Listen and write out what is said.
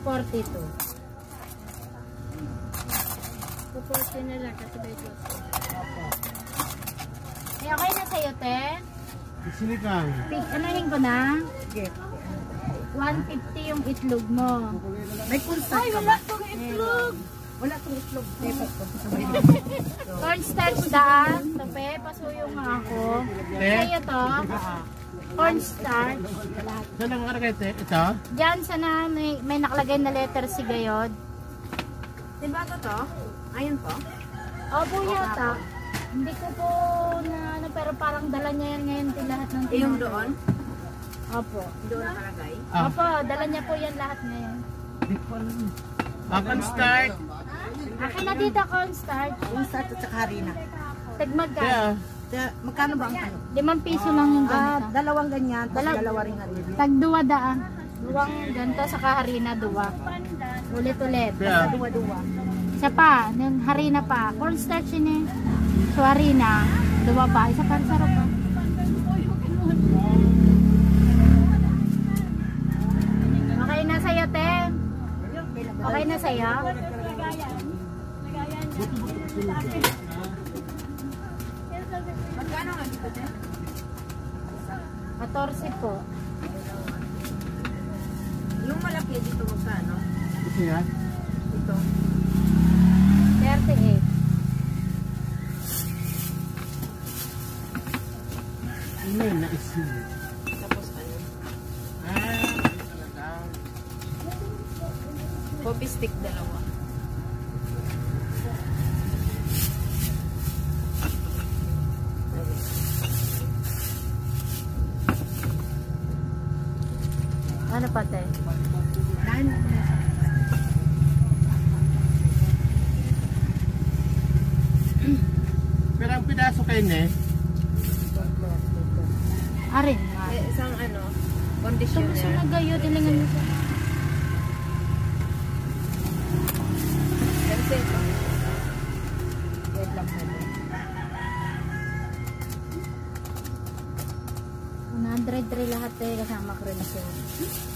242. 240 na lang kasi may plus. Eh, okay na sa'yo, te? Sinigang. Anahin ko na? Sige. 150 yung itlog mo. May kunsa Ay, ka wala ba? tong itlog. Wala itong itlog. Cornstarch daan. Tape, pasuyo nga ako. Sa'yo to. Cornstarch. Saan ang nakalagay ito? Diyan sana may nakalagay na letter si Gayod. Diba to? Ayun po. Opo yata. Hindi ko po na ano, pero parang dala niya yan ngayon din lahat ng Yung doon? Opo. Doon nakalagay? Opo, dala niya po yan lahat ngayon. Cornstarch. Akin na dito cornstarch. Cornstarch at saka harina. Tagmagkano? Magkano ba ang ano? 5 piso lang yung ganito. Dalawang ganyan, tapos dalawa ring harina. Tagduwa daan. Duwang ganito sa harina, duwa. Ulit-ulit. Yeah. Duwa-duwa. Isa pa, yung harina pa. Cornstarch yun eh. So harina, duwa pa. Isa pa, sarap pa. Okay na sa'yo, te? Okay na sa'yo? Magkano nga dito, te? 14 po. Yung malaki dito magkano? Ito yan. Ito. 38. Ano yun? Naisin. Tapos ano? Talaga. Coffee stick dalawa. Ano pa, te? Pero ang pinaso kayo ne? Arin. Isang ano? Ito Conditioner. na gayo, tilingan mo siya. Kasi ito. Wait lang po. 103 lahat eh, kasama cream sauce.